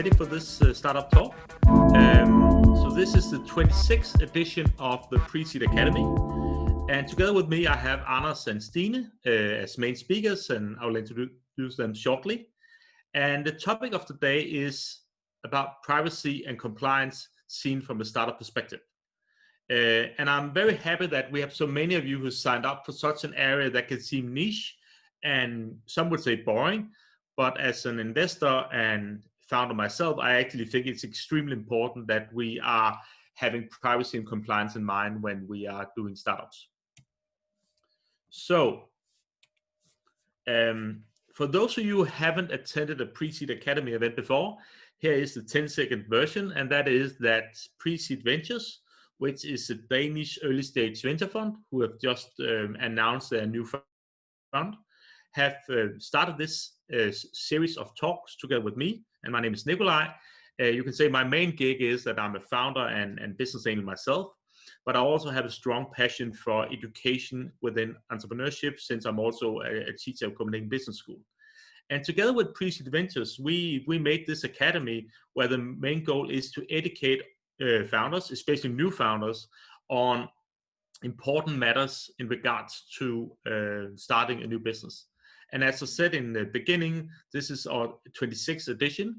ready for this Startup Talk. So this is the 26th edition of the PSV Academy. And together with me, I have Anders and Stine as main speakers, and I will introduce them shortly. And the topic of today is about privacy and compliance seen from a startup perspective. And I'm very happy that we have so many of you who signed up for such an area that can seem niche and some would say boring. But as an investor and founder myself, I actually think it's extremely important that we are having privacy and compliance in mind when we are doing startups. So, for those of you who haven't attended a Pre-Seed Academy event before, here is the 10-second version, and that is that Pre-Seed Ventures, which is a Danish early-stage venture fund who have just announced their new fund, have started this series of talks together with me, and my name is Nikolai. You can say my main gig is that I'm a founder and business angel myself, but I also have a strong passion for education within entrepreneurship, since I'm also a teacher of Copenhagen Business School. And together with Pre-Seed Ventures, we made this academy where the main goal is to educate founders, especially new founders, on important matters in regards to starting a new business. And as I said in the beginning, this is our 26th edition,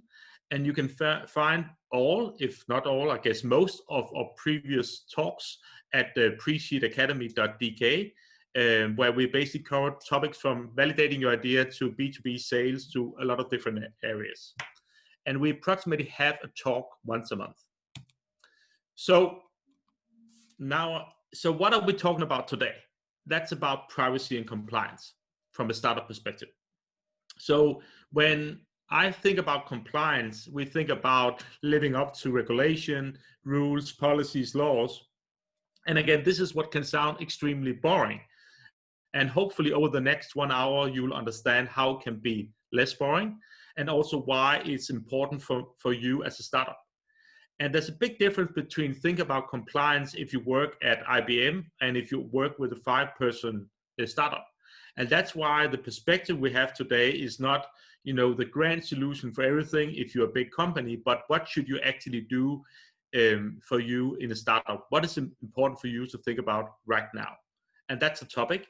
and you can find all, if not all, I guess most of our previous talks at the preseedacademy.dk, where we basically cover topics from validating your idea to B2B sales to a lot of different areas. And we approximately have a talk once a month. So what are we talking about today? That's about privacy and compliance from a startup perspective. So when I think about compliance, we think about living up to regulation, rules, policies, laws. And again, this is what can sound extremely boring. And hopefully over the next 1 hour, you'll understand how it can be less boring and also why it's important for you as a startup. And there's a big difference between think about compliance if you work at IBM and if you work with a 5-person startup. And that's why the perspective we have today is not, the grand solution for everything if you're a big company, but what should you actually do for you in a startup? What is important for you to think about right now? And that's the topic.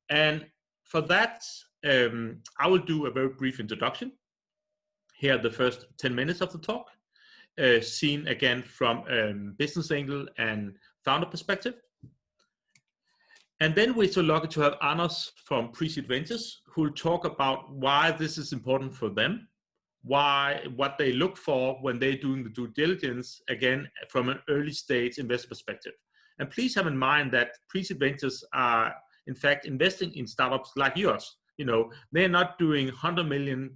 And for that, I will do a very brief introduction. Here are the first 10 minutes of the talk, seen again from business angle and founder perspective. And then we're so lucky to have Anders from Pre-Seed Ventures, who will talk about why this is important for them, what they look for when they're doing the due diligence, again, from an early stage investor perspective. And please have in mind that Pre-Seed Ventures are, in fact, investing in startups like yours. They're not doing $100 million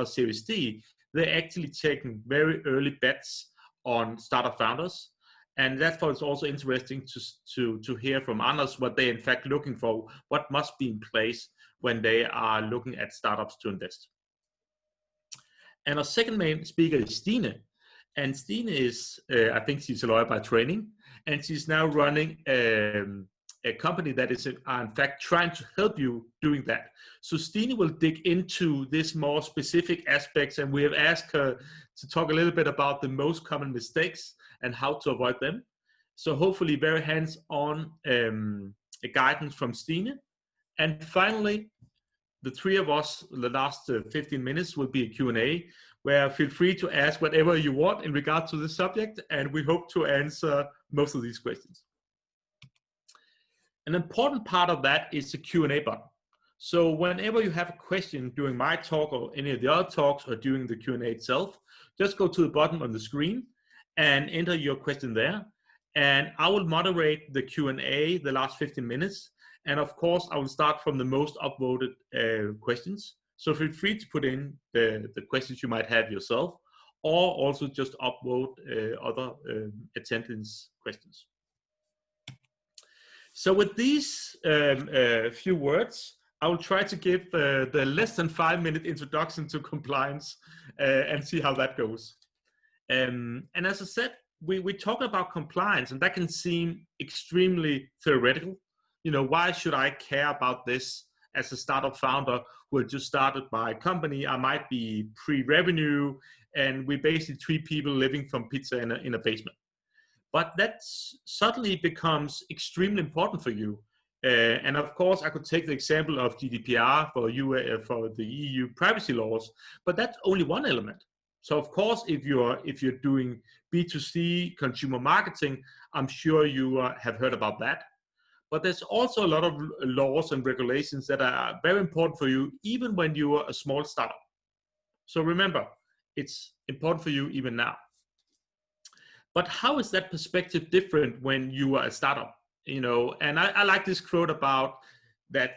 Series D. They're actually taking very early bets on startup founders. And that's why it's also interesting to hear from Anders what they're in fact looking for, what must be in place when they are looking at startups to invest. And our second main speaker is Stine. And Stine is, I think she's a lawyer by training, and she's now running a company that is in fact trying to help you doing that. So Stine will dig into this more specific aspects, and we have asked her to talk a little bit about the most common mistakes and how to avoid them. So hopefully very hands-on guidance from Stine. And finally, the three of us, the last 15 minutes will be a Q&A, where feel free to ask whatever you want in regard to the subject, and we hope to answer most of these questions. An important part of that is the Q&A button. So whenever you have a question during my talk or any of the other talks or during the Q&A itself, just go to the button on the screen and enter your question there. And I will moderate the Q&A the last 15 minutes. And of course, I will start from the most upvoted questions. So feel free to put in the questions you might have yourself, or also just upvote other attendance questions. So with these few words, I will try to give the less than 5-minute introduction to compliance and see how that goes. And as I said, we talk about compliance, and that can seem extremely theoretical. Why should I care about this as a startup founder who had just started my company? I might be pre-revenue, and we basically 3 people living from pizza in a basement. But that suddenly becomes extremely important for you. And of course, I could take the example of GDPR for for the EU privacy laws, but that's only one element. So of course, if you're doing B2C consumer marketing, I'm sure you have heard about that. But there's also a lot of laws and regulations that are very important for you, even when you are a small startup. So remember, it's important for you even now. But how is that perspective different when you are a startup? And I like this quote about that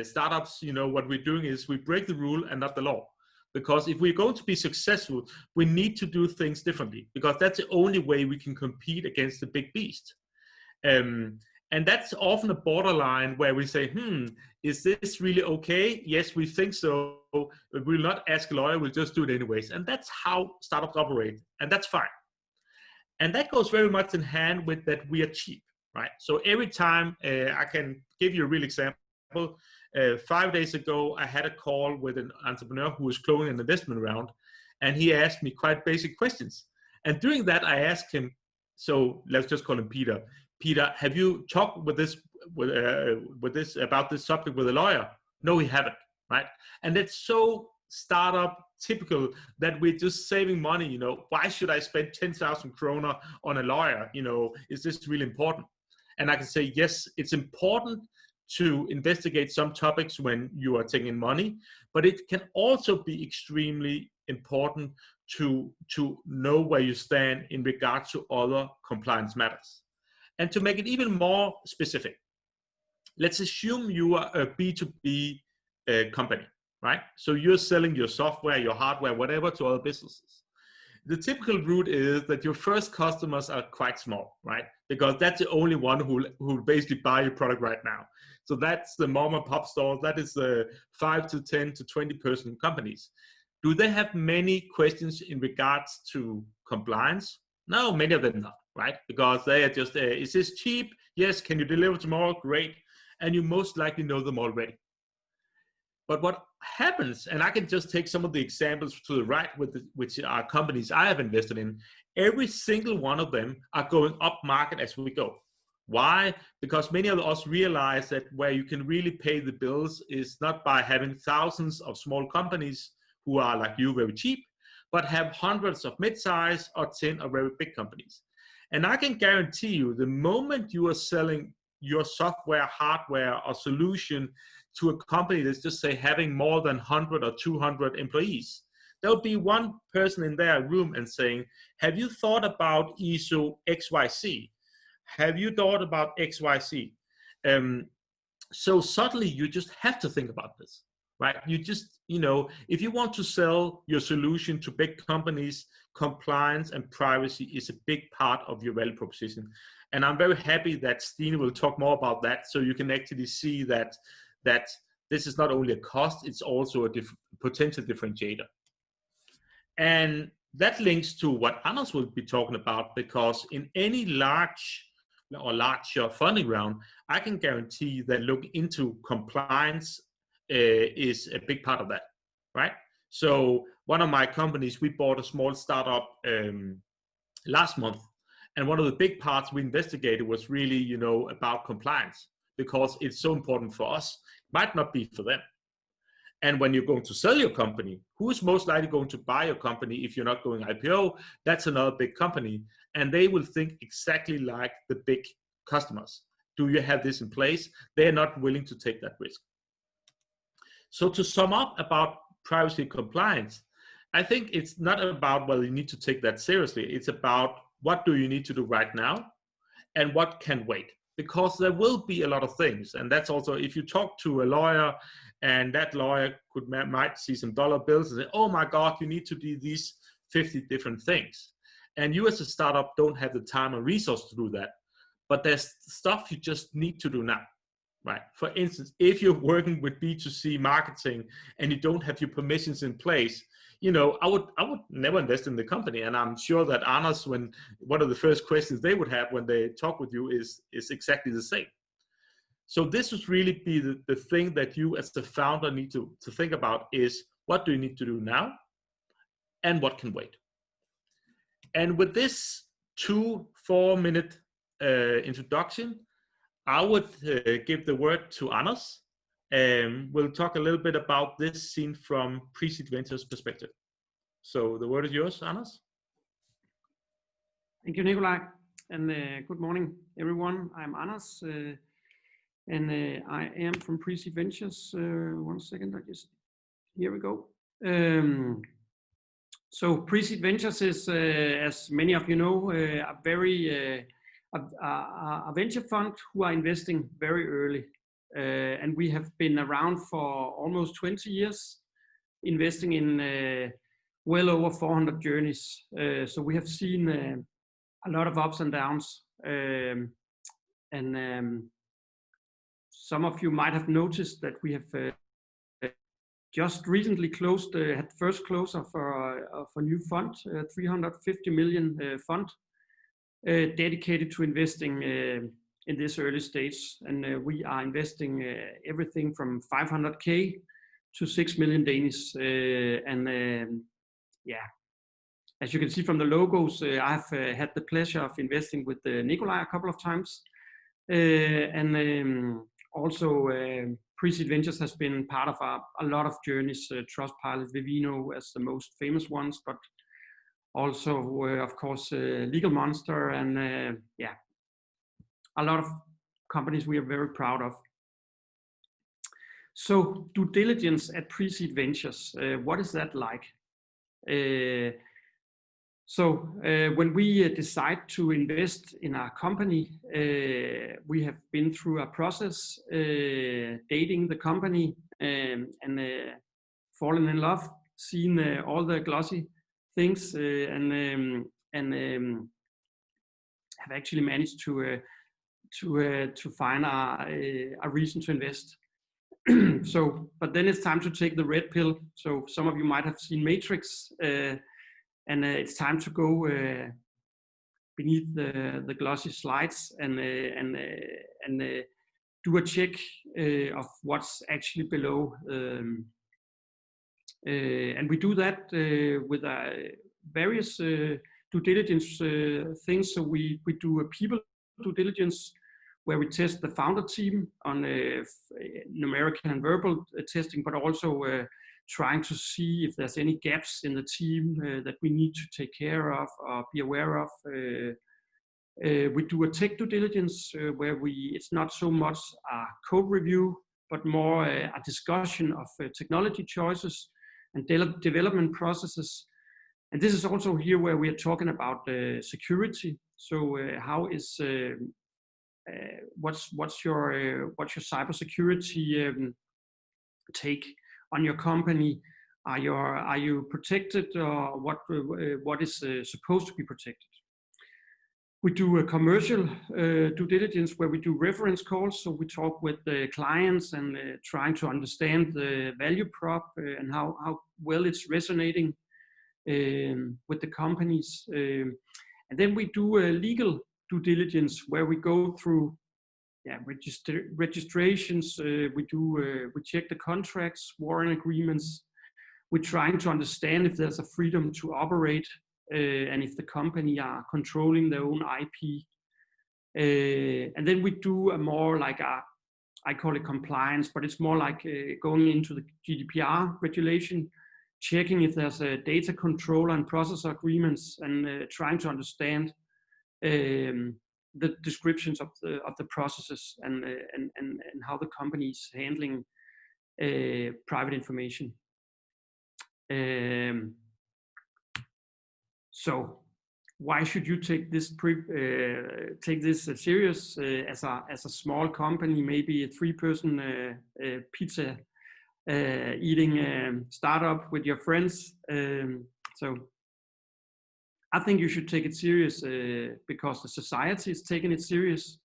startups, what we're doing is we break the rule and not the law. Because if we're going to be successful, we need to do things differently, because that's the only way we can compete against the big beast. And that's often a borderline where we say, is this really okay? Yes, we think so. But we'll not ask a lawyer, we'll just do it anyways. And that's how startups operate, and that's fine. And that goes very much in hand with that we are cheap, right? So every time, I can give you a real example. 5 days ago, I had a call with an entrepreneur who was closing an investment round, and he asked me quite basic questions. And during that, I asked him, so let's just call him Peter. Peter, have you talked with this about this subject with a lawyer? No, we haven't, right? And it's so startup typical that we're just saving money. Why should I spend 10,000 kroner on a lawyer? Is this really important? And I can say, yes, it's important to investigate some topics when you are taking money, but it can also be extremely important to know where you stand in regards to other compliance matters. And to make it even more specific, let's assume you are a B2B company, right? So you're selling your software, your hardware, whatever to other businesses. The typical route is that your first customers are quite small, right? Because that's the only one who basically buy your product right now. So that's the mom and pop stores. That is the 5 to 10 to 20 person companies. Do they have many questions in regards to compliance? No, many of them not, right? Because they are just, is this cheap? Yes. Can you deliver tomorrow? Great. And you most likely know them already. But what happens, and I can just take some of the examples to the right, which are companies I have invested in, every single one of them are going up market as we go. Why? Because many of us realize that where you can really pay the bills is not by having thousands of small companies who are like you, very cheap, but have hundreds of mid-size or 10 or very big companies. And I can guarantee you, the moment you are selling your software, hardware, or solution to a company that's just say having more than 100 or 200 employees, there'll be one person in their room and saying, have you thought about ISO XYZ? Have you thought about XYZ? So suddenly you just have to think about this, right? You just, if you want to sell your solution to big companies, compliance and privacy is a big part of your value proposition. And I'm very happy that Stine will talk more about that, so you can actually see that this is not only a cost, it's also a potential differentiator. And that links to what Anders will be talking about, because in any large or larger funding round, I can guarantee that looking into compliance is a big part of that, right? So one of my companies, we bought a small startup last month. And one of the big parts we investigated was really, about compliance, because it's so important for us. Might not be for them. And when you're going to sell your company, who is most likely going to buy your company if you're not going IPO? That's another big company. And they will think exactly like the big customers. Do you have this in place? They're not willing to take that risk. So to sum up about privacy and compliance, I think it's not about whether you need to take that seriously. It's about what do you need to do right now and what can wait. Because there will be a lot of things. And that's also, if you talk to a lawyer and that lawyer might see some dollar bills and say, oh my God, you need to do these 50 different things. And you as a startup don't have the time and resource to do that. But there's stuff you just need to do now, right? For instance, if you're working with B2C marketing and you don't have your permissions in place, I would never invest in the company. And I'm sure that Anders, when one of the first questions they would have when they talk with you is exactly the same. So this would really be the thing that you as the founder need to think about is, what do you need to do now? and what can wait. And with this 2-4 minute introduction, I would give the word to Anders. We'll talk a little bit about this scene from Pre-Seed Ventures perspective. So the word is yours, Anders. Thank you, Nikolai, and good morning, everyone. I'm Anders, and I am from Pre-Seed Ventures. 1 second, here we go. So Pre-Seed Ventures is, as many of you know, a venture fund who are investing very early. And we have been around for almost 20 years, investing in well over 400 journeys. So we have seen a lot of ups and downs. Some of you might have noticed that we have just recently closed, had first close of a new fund, 350 million fund, dedicated to investing in this early stage. And we are investing everything from 500K to 6 million Danish. Yeah, as you can see from the logos, I've had the pleasure of investing with Nikolai a couple of times. Also, Pre-Seed Ventures has been part of a lot of journeys, Trustpilot, Vivino as the most famous ones, but also, of course, Legal Monster, and yeah, a lot of companies we are very proud of. So, due diligence at Pre-Seed Ventures, what is that like? When we decide to invest in our company, we have been through a process, dating the company, and fallen in love, seen all the glossy things, and have actually managed to find a reason to invest. But then it's time to take the red pill. So some of you might have seen Matrix. And it's time to go beneath the glossy slides and do a check of what's actually below. And we do that with various due diligence things. So we do a people due diligence where we test the founder team on numerical and verbal testing, but also trying to see if there's any gaps in the team that we need to take care of or be aware of. We do a tech due diligence where it's not so much a code review, but more a discussion of technology choices and development processes. And this is also here where we are talking about security. So how is what's your cybersecurity take on your company? Are you protected, or what is supposed to be protected? We do a commercial due diligence where we do reference calls. So we talk with the clients and trying to understand the value prop and how well it's resonating with the companies. And then we do a legal due diligence where we go through registrations. We check the contracts, warrant agreements. We're trying to understand if there's a freedom to operate and if the company are controlling their own IP. And then we do a more like I call it compliance, but it's more like going into the GDPR regulation, checking if there's a data control and process agreements, and trying to understand the descriptions of the processes and how the company is handling private information. So why should you take this serious as a small company, maybe a 3-person pizza eating startup with your friends? So I think you should take it serious because the society is taking it serious.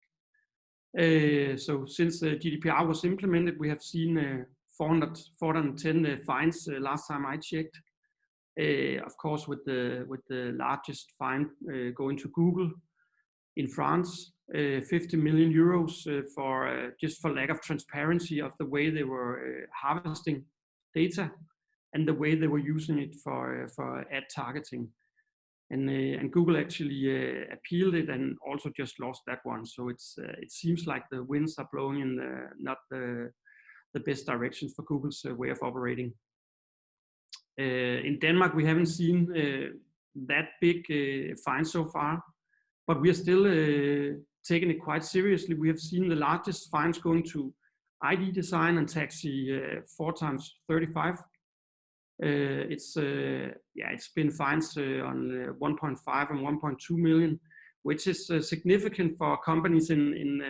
So since the GDPR was implemented, we have seen 410 fines last time I checked. Of course, with the largest fine going to Google in France, 50 million euros for just for lack of transparency of the way they were harvesting data. and the way they were using it for ad targeting. And Google actually appealed it and also just lost that one. So it seems like the winds are blowing in not the best directions for Google's way of operating. In Denmark, we haven't seen that big fine so far, but we are still taking it quite seriously. We have seen the largest fines going to ID design and taxi 4 times 35. It's been fines on 1.5 and 1.2 million, which is significant for companies in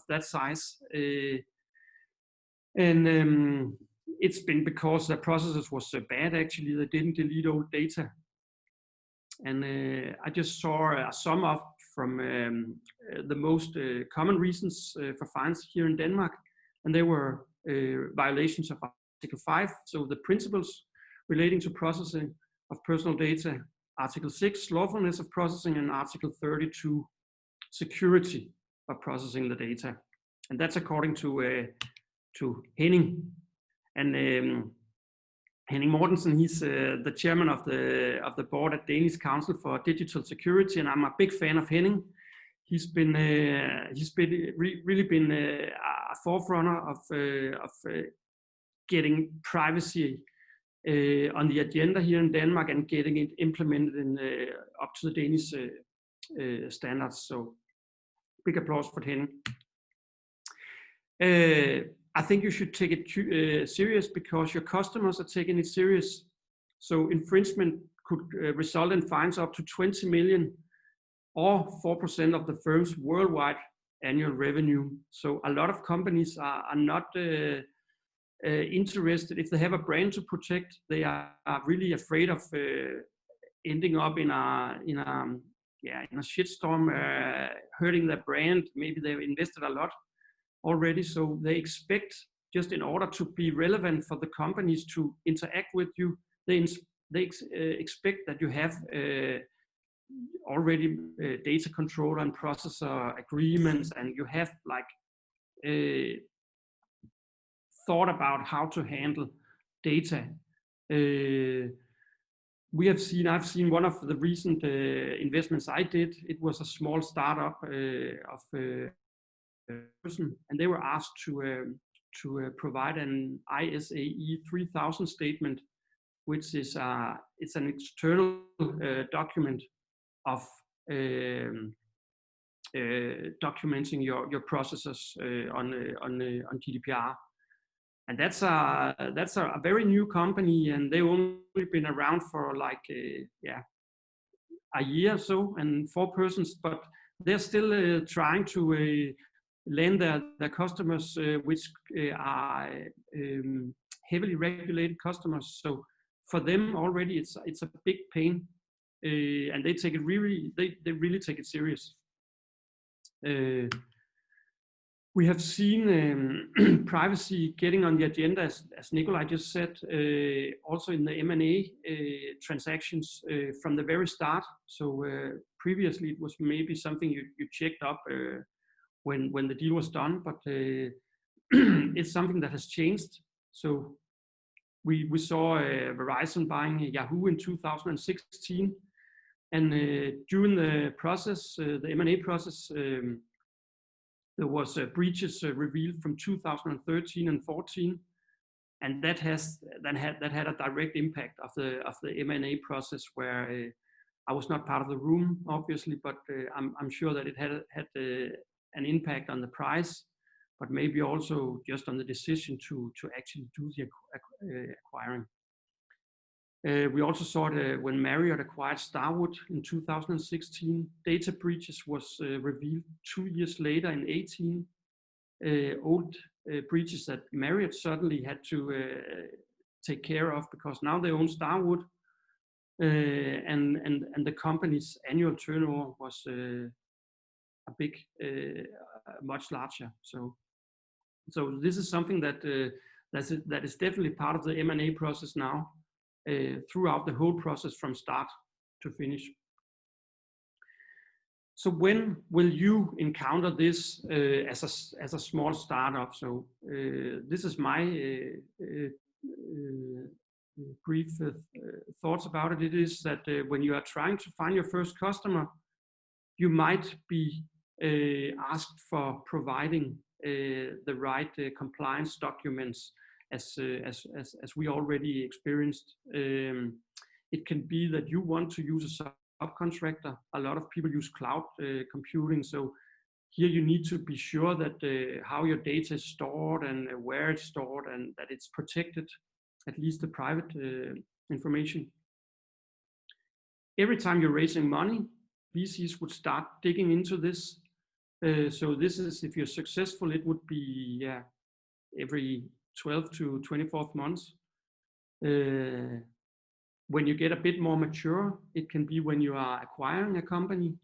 that size. It's been because the processes was so bad. Actually, they didn't delete old data. And I just saw a sum up from the most common reasons for fines here in Denmark, and they were violations of Article 5, so the principles relating to processing of personal data, Article 6, lawfulness of processing, and Article 32, security of processing the data. And that's according to Henning. And Henning Mortensen, he's the chairman of the board at Danish Council for Digital Security, and I'm a big fan of Henning. He's really been a forerunner of getting privacy on the agenda here in Denmark and getting it implemented up to the Danish standards. So big applause for Henning. I think you should take it serious because your customers are taking it serious. So infringement could result in fines up to 20 million or 4% of the firm's worldwide annual revenue. So a lot of companies are not interested. If they have a brand to protect, they are really afraid of ending up in a shitstorm, hurting their brand. Maybe they've invested a lot already, so they expect, just in order to be relevant for the companies to interact with you, they expect that you have already data control and processor agreements, and you have like thought about how to handle data. I've seen one of the recent investments I did. It was a small startup of person, and they were asked to provide an ISAE 3000 statement, which is it's an external document of documenting your processes on GDPR, and that's a very new company, and they've only been around for like a year or so, and 4 persons, but they're still trying to land their customers, which are heavily regulated customers. So for them already, it's a big pain, and they take it really take it serious. We have seen privacy getting on the agenda, as Nikolai just said, also in the M&A transactions from the very start. So previously it was maybe something you checked up when the deal was done, but it's something that has changed. So we saw Verizon buying Yahoo in 2016, and during the process, the M&A process, there was breaches revealed from 2013 and 14, and that had a direct impact of the M&A process, where I was not part of the room, obviously, but I'm sure that it had an impact on the price, but maybe also just on the decision to actually do the acquiring. We also saw it when Marriott acquired Starwood in 2016. Data breaches was revealed 2 years later in 18. Old breaches that Marriott suddenly had to take care of, because now they own Starwood, and the company's annual turnover was much larger. So this is something that is definitely part of the M&A process now, throughout the whole process from start to finish. So when will you encounter this as a small startup? So this is my brief thoughts about it. It is that when you are trying to find your first customer, you might be asked for providing the right compliance documents, as we already experienced. It can be that you want to use a subcontractor. A lot of people use cloud computing, so here you need to be sure that how your data is stored and where it's stored, and that it's protected, at least the private information. Every time you're raising money, VCs would start digging into this. So this is, if you're successful, it would be every 12 to 24 months. When you get a bit more mature, it can be when you are acquiring a company,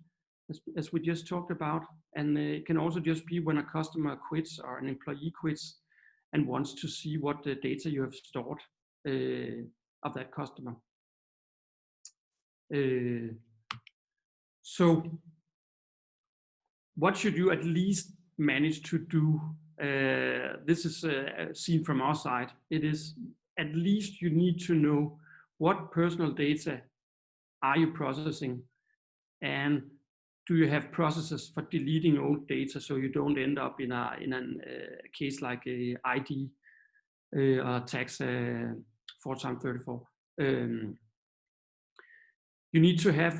as we just talked about. And it can also just be when a customer quits or an employee quits and wants to see what the data you have stored of that customer. So what should you at least manage to do? This is seen from our side. It is at least you need to know what personal data are you processing, and do you have processes for deleting old data so you don't end up in a case like a ID tax 4x34. You need to have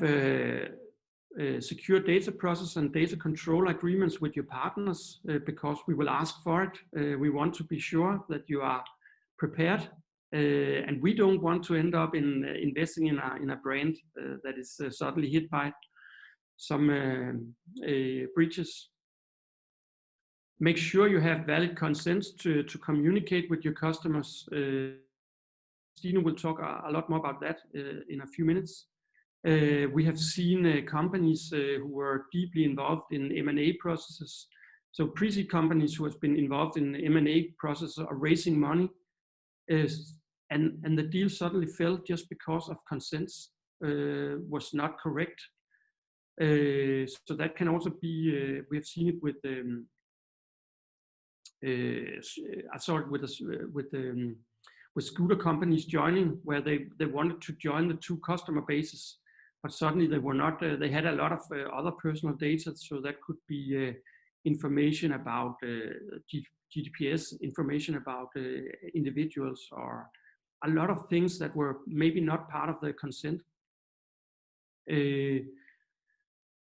secure data process and data control agreements with your partners because we will ask for it. We want to be sure that you are prepared, and we don't want to end up in investing in a brand that is suddenly hit by some breaches. Make sure you have valid consents to communicate with your customers. Stine will talk a lot more about that in a few minutes. We have seen companies who were deeply involved in M&A processes. So pre-seed companies who have been involved in M&A processes are raising money, and the deal suddenly fell just because of consents was not correct. So that can also be, we have seen it with I saw it with scooter companies joining, where they wanted to join the two customer bases, but suddenly they were not. They had a lot of other personal data, so that could be information about GDPR, information about individuals, or a lot of things that were maybe not part of the consent.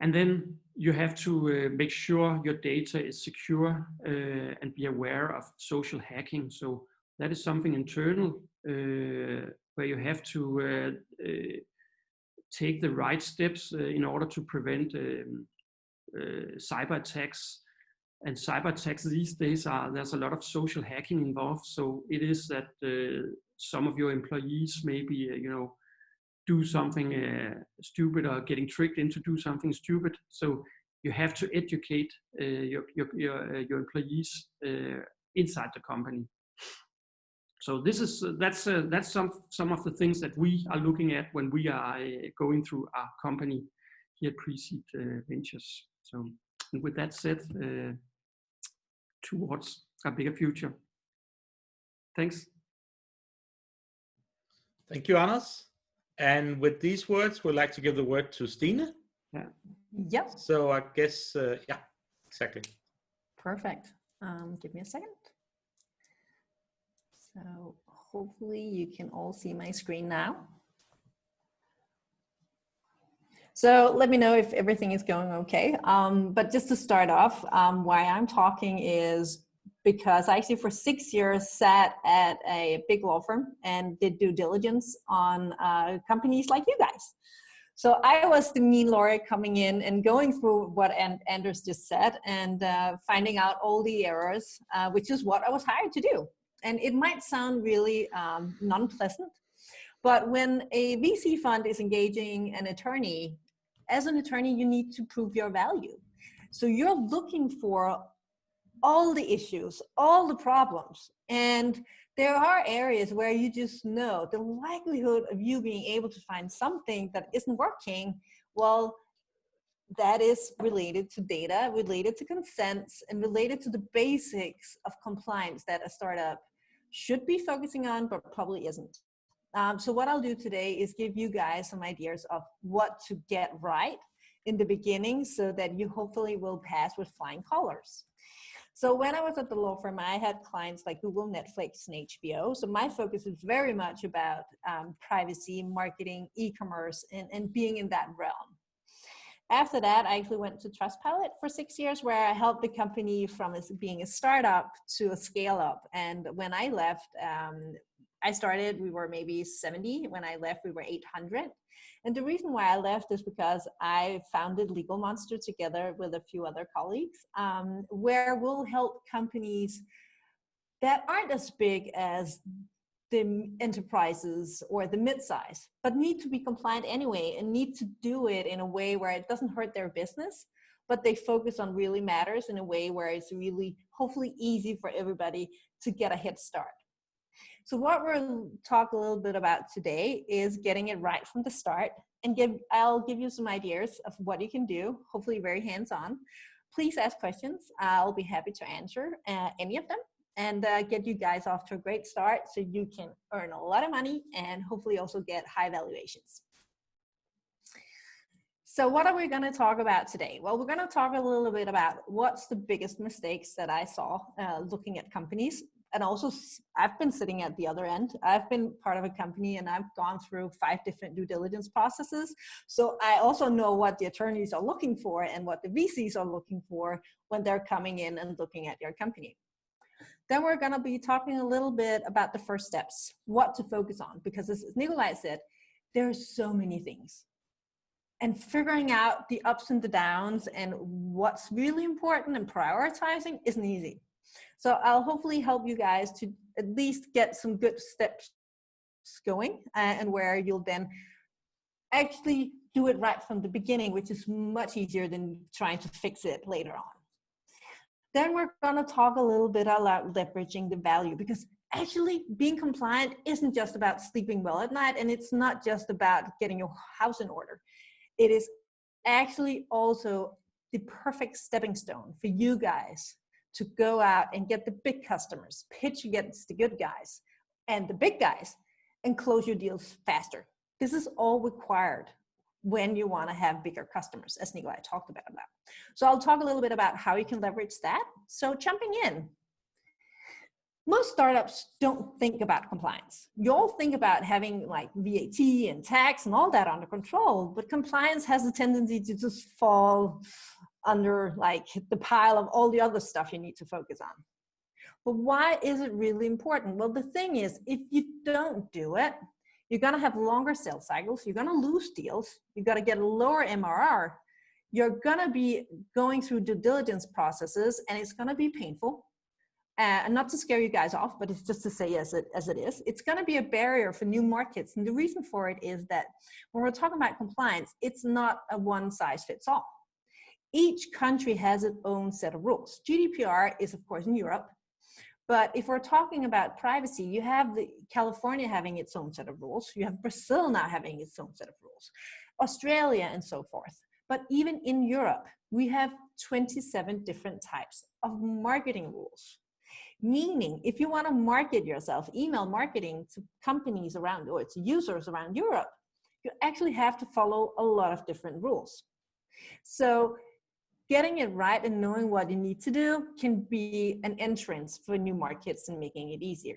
And then you have to make sure your data is secure and be aware of social hacking. So that is something internal where you have to take the right steps in order to prevent cyber attacks. And cyber attacks these days there's a lot of social hacking involved. So it is that some of your employees maybe do something stupid or getting tricked into do something stupid. So you have to educate your employees inside the company. So that's some of the things that we are looking at when we are going through our company here at Pre-Seed Ventures. So, and with that said, towards a bigger future. Thanks. Thank you, Anders. And with these words, we'd like to give the word to Stine. Yeah. Yep. So I guess, yeah, exactly. Perfect. Give me a second. So hopefully you can all see my screen now. So let me know if everything is going okay. But just to start off, why I'm talking is because I actually for 6 years sat at a big law firm and did due diligence on companies like you guys. So I was the mean lawyer coming in and going through what Anders just said and finding out all the errors, which is what I was hired to do. And it might sound really non-pleasant, but when a VC fund is engaging an attorney, as an attorney, you need to prove your value. So you're looking for all the issues, all the problems. And there are areas where you just know the likelihood of you being able to find something that isn't working, well, that is related to data, related to consents, and related to the basics of compliance that a startup should be focusing on, but probably isn't. So what I'll do today is give you guys some ideas of what to get right in the beginning so that you hopefully will pass with flying colors. So when I was at the law firm, I had clients like Google, Netflix, and HBO. So my focus is very much about privacy, marketing, e-commerce, and being in that realm. After that, I actually went to Trustpilot for 6 years, where I helped the company from being a startup to a scale up. And when I left, I started, we were maybe 70. When I left, we were 800. And the reason why I left is because I founded Legal Monster together with a few other colleagues, where we'll help companies that aren't as big as the enterprises or the mid-size, but need to be compliant anyway and need to do it in a way where it doesn't hurt their business, but they focus on really matters in a way where it's really hopefully easy for everybody to get a head start. So what we'll talk a little bit about today is getting it right from the start, and I'll give you some ideas of what you can do, hopefully very hands-on. Please ask questions. I'll be happy to answer any of them, and get you guys off to a great start so you can earn a lot of money and hopefully also get high valuations. So what are we going to talk about today? Well, we're going to talk a little bit about what's the biggest mistakes that I saw looking at companies. And also, I've been sitting at the other end. I've been part of a company and I've gone through 5 different due diligence processes. So I also know what the attorneys are looking for and what the VCs are looking for when they're coming in and looking at your company. Then we're going to be talking a little bit about the first steps, what to focus on, because as Nikolai said, there's so many things. And figuring out the ups and the downs and what's really important and prioritizing isn't easy. So I'll hopefully help you guys to at least get some good steps going, and where you'll then actually do it right from the beginning, which is much easier than trying to fix it later on. Then we're going to talk a little bit about leveraging the value, because actually being compliant isn't just about sleeping well at night, and it's not just about getting your house in order. It is actually also the perfect stepping stone for you guys to go out and get the big customers, pitch against the good guys and the big guys, and close your deals faster. This is all required when you want to have bigger customers, as Nikolai talked about. So I'll talk a little bit about how you can leverage that. So jumping in, most startups don't think about compliance. You all think about having like VAT and tax and all that under control, but compliance has a tendency to just fall under like the pile of all the other stuff you need to focus on. But why is it really important? Well, the thing is, if you don't do it, you're going to have longer sales cycles. You're going to lose deals. You've got to get a lower MRR. You're going to be going through due diligence processes, and it's going to be painful. And not to scare you guys off, but it's just to say as it is. It's going to be a barrier for new markets. And the reason for it is that when we're talking about compliance, it's not a one size fits all. Each country has its own set of rules. GDPR is, of course, in Europe. But if we're talking about privacy, you have California having its own set of rules. You have Brazil now having its own set of rules, Australia, and so forth. But even in Europe, we have 27 different types of marketing rules. Meaning, if you want to market yourself, email marketing to companies around, or to users around Europe, you actually have to follow a lot of different rules. So getting it right and knowing what you need to do can be an entrance for new markets and making it easier.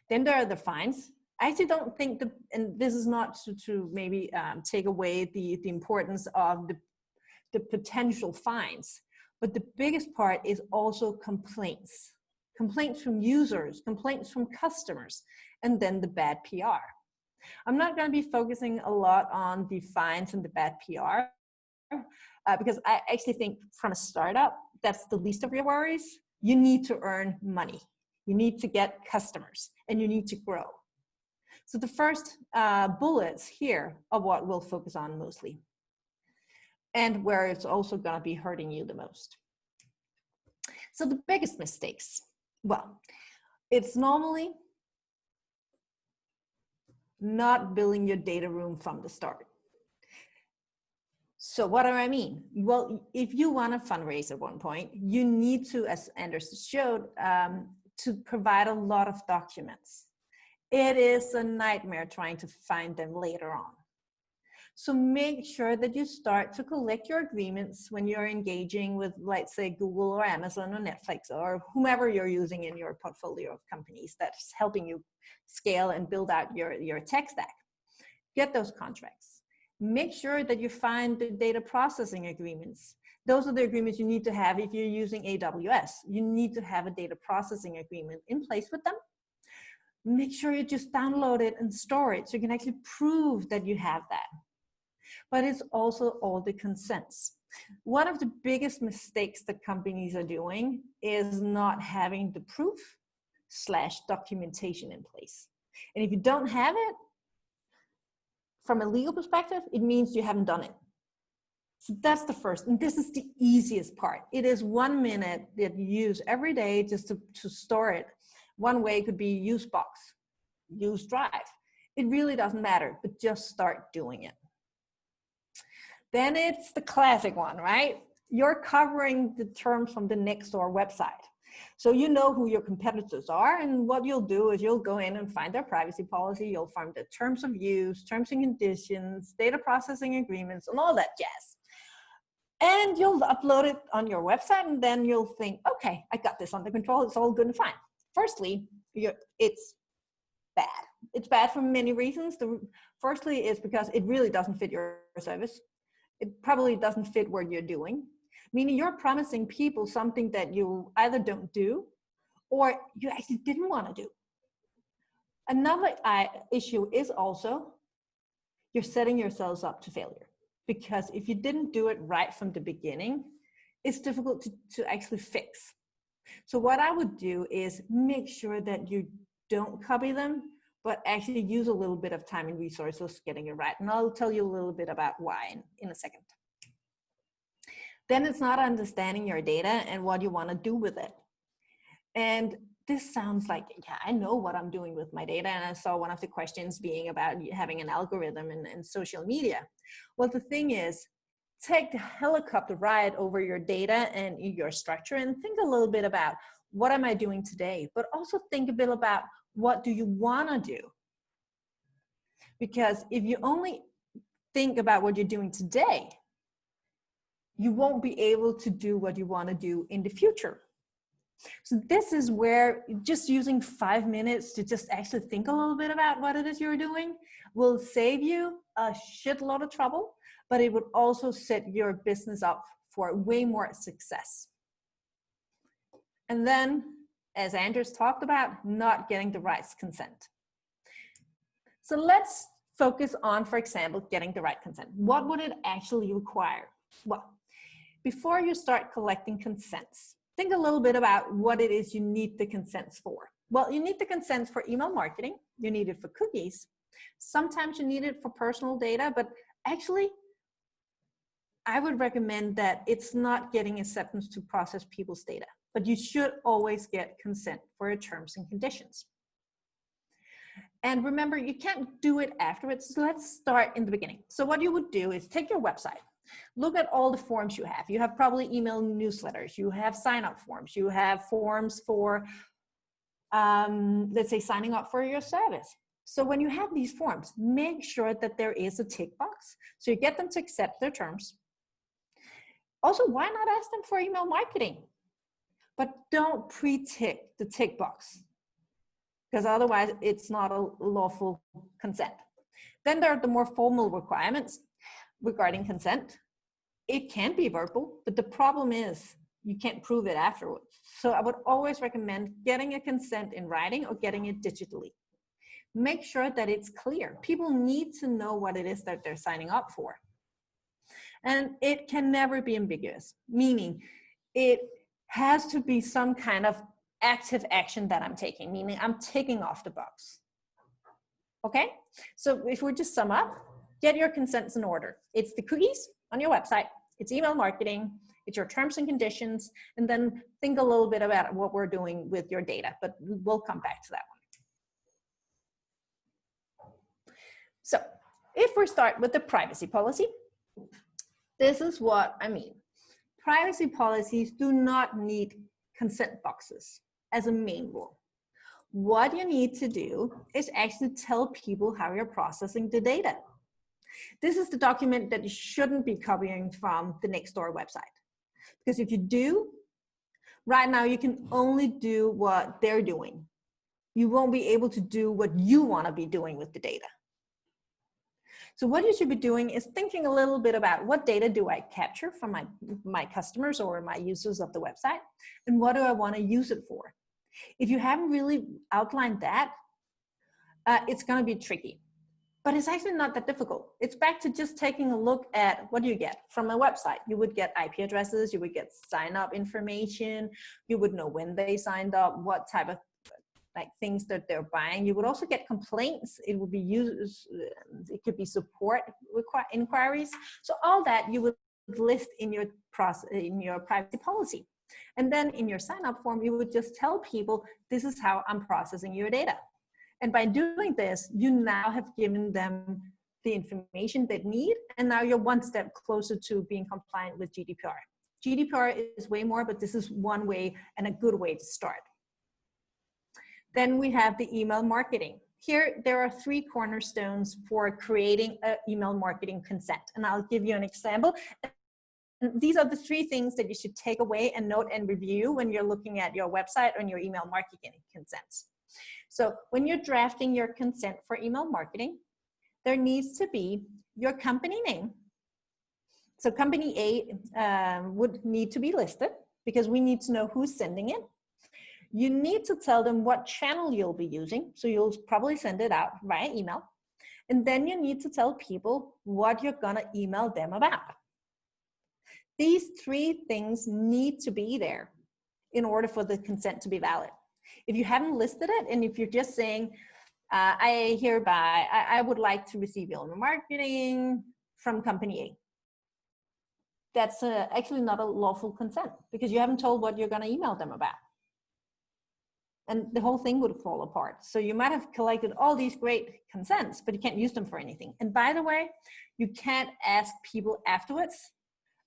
Then there are the fines. I actually don't think and this is not to maybe take away the importance of the potential fines, but the biggest part is also complaints. Complaints from users, complaints from customers, and then the bad PR. I'm not going to be focusing a lot on the fines and the bad PR, because I actually think from a startup, that's the least of your worries. You need to earn money. You need to get customers, and you need to grow. So the first bullets here are what we'll focus on mostly, and where it's also going to be hurting you the most. So the biggest mistakes. Well, it's normally not building your data room from the start. So what do I mean? Well, if you want to fundraise at one point, you need to, as Anders showed, to provide a lot of documents. It is a nightmare trying to find them later on. So make sure that you start to collect your agreements when you're engaging with, let's say, Google or Amazon or Netflix or whomever you're using in your portfolio of companies that's helping you scale and build out your tech stack. Get those contracts. Make sure that you find the data processing agreements. Those are the agreements you need to have if you're using AWS. You need to have a data processing agreement in place with them. Make sure you just download it and store it so you can actually prove that you have that. But it's also all the consents. One of the biggest mistakes that companies are doing is not having the proof/documentation in place. And if you don't have it, from a legal perspective, it means you haven't done it. So that's the first, and this is the easiest part. It is 1 minute that you use every day just to store it. One way could be use Box, use Drive. It really doesn't matter, but just start doing it. Then it's the classic one, right? You're covering the terms from the Nextdoor website. So you know who your competitors are, and what you'll do is you'll go in and find their privacy policy, you'll find the terms of use, terms and conditions, data processing agreements, and all that jazz. And you'll upload it on your website, and then you'll think, okay, I got this under control, it's all good and fine. Firstly, it's bad. It's bad for many reasons. Firstly is because it really doesn't fit your service. It probably doesn't fit what you're doing, meaning you're promising people something that you either don't do or you actually didn't want to do. Another issue is also you're setting yourselves up to failure, because if you didn't do it right from the beginning, it's difficult to actually fix. So what I would do is make sure that you don't copy them, but actually use a little bit of time and resources getting it right. And I'll tell you a little bit about why in a second. Then it's not understanding your data and what you want to do with it. And this sounds like, yeah, I know what I'm doing with my data. And I saw one of the questions being about having an algorithm in social media. Well, the thing is, take the helicopter ride over your data and your structure and think a little bit about what am I doing today, but also think a bit about what do you want to do? Because if you only think about what you're doing today, you won't be able to do what you want to do in the future. So this is where just using 5 minutes to just actually think a little bit about what it is you're doing will save you a shitload of trouble, but it would also set your business up for way more success. And then, as Anders talked about, not getting the right consent. So let's focus on, for example, getting the right consent. What would it actually require? Well, before you start collecting consents, think a little bit about what it is you need the consents for. Well, you need the consents for email marketing. You need it for cookies. Sometimes you need it for personal data, but actually, I would recommend that it's not getting acceptance to process people's data, but you should always get consent for your terms and conditions. And remember, you can't do it afterwards. So let's start in the beginning. So what you would do is take your website, look at all the forms you have. You have probably email newsletters, you have sign-up forms, you have forms for, let's say, signing up for your service. So when you have these forms, make sure that there is a tick box. So you get them to accept their terms. Also, why not ask them for email marketing? But don't pre-tick the tick box, because otherwise it's not a lawful consent. Then there are the more formal requirements regarding consent. It can be verbal, but the problem is you can't prove it afterwards. So I would always recommend getting a consent in writing or getting it digitally. Make sure that it's clear. People need to know what it is that they're signing up for. And it can never be ambiguous, meaning it has to be some kind of active action that I'm taking, meaning I'm ticking off the box. Okay, so if we just sum up, get your consents in order. It's the cookies on your website, it's email marketing, it's your terms and conditions, and then think a little bit about what we're doing with your data, but we'll come back to that one. So if we start with the privacy policy, this is what I mean. Privacy policies do not need consent boxes as a main rule. what you need to do is actually tell people how you're processing the data. This is the document that you shouldn't be copying from the Nextdoor website. Because if you do, right now you can only do what they're doing. You won't be able to do what you want to be doing with the data. So what you should be doing is thinking a little bit about what data do I capture from my customers or my users of the website, and what do I want to use it for? If you haven't really outlined that, it's going to be tricky. But it's actually not that difficult. It's back to just taking a look at what do you get from a website. You would get IP addresses, you would get sign-up information, you would know when they signed up, what type of things that they're buying. You would also get complaints. It would be users, it could be support inquiries. So all that you would list in your privacy policy. And then in your sign-up form, you would just tell people, this is how I'm processing your data. And by doing this, you now have given them the information they need, and now you're one step closer to being compliant with GDPR. GDPR is way more, but this is one way and a good way to start. Then we have the email marketing. Here, there are 3 cornerstones for creating an email marketing consent, and I'll give you an example. And these are the 3 things that you should take away and note and review when you're looking at your website and your email marketing consents. So when you're drafting your consent for email marketing, there needs to be your company name. So company A would need to be listed because we need to know who's sending it. You need to tell them what channel you'll be using. So you'll probably send it out via email. And then you need to tell people what you're gonna email them about. These 3 things need to be there in order for the consent to be valid. If you haven't listed it, and if you're just saying, I would like to receive email marketing from company A, that's actually not a lawful consent because you haven't told what you're going to email them about. And the whole thing would fall apart. So you might have collected all these great consents, but you can't use them for anything. And by the way, you can't ask people afterwards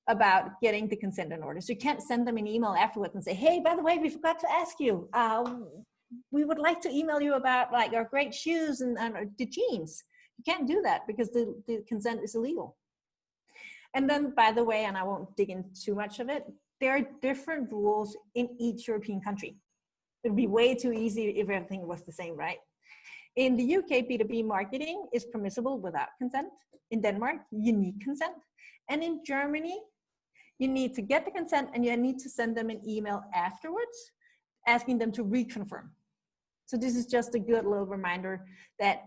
about getting the consent in order. So you can't send them an email afterwards and say, hey, by the way, we forgot to ask you, we would like to email you about like our great shoes and the jeans. You can't do that because the consent is illegal. And then, by the way, and I won't dig into too much of it, there are different rules in each European country. It would be way too easy if everything was the same, right? In the UK, B2B marketing is permissible without consent. In Denmark, you need consent. And in Germany, you need to get the consent and you need to send them an email afterwards asking them to reconfirm. So this is just a good little reminder that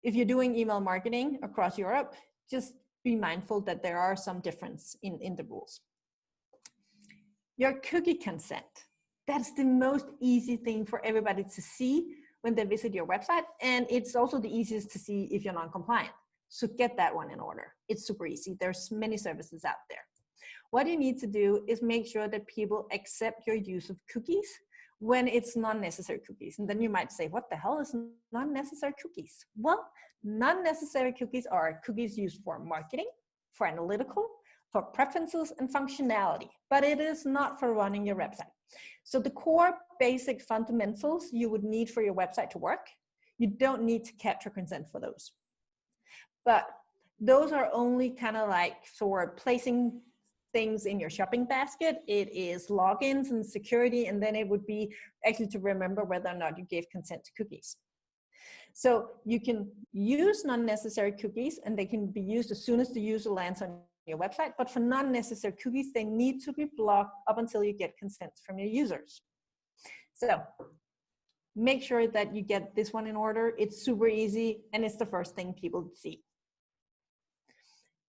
if you're doing email marketing across Europe, just be mindful that there are some difference in the rules. Your cookie consent. That's the most easy thing for everybody to see when they visit your website. And it's also the easiest to see if you're non-compliant. So get that one in order. It's super easy. There's many services out there. What you need to do is make sure that people accept your use of cookies when it's non-necessary cookies. And then you might say, what the hell is non-necessary cookies? Well, non-necessary cookies are cookies used for marketing, for analytical, for preferences and functionality, but it is not for running your website. So the core basic fundamentals you would need for your website to work, you don't need to capture consent for those. But those are only kind of like for placing things in your shopping basket. It is logins and security, and then it would be actually to remember whether or not you gave consent to cookies. So you can use non-necessary cookies and they can be used as soon as the user lands on your website, but for non-necessary cookies, they need to be blocked up until you get consent from your users. So make sure that you get this one in order. It's super easy and it's the first thing people see.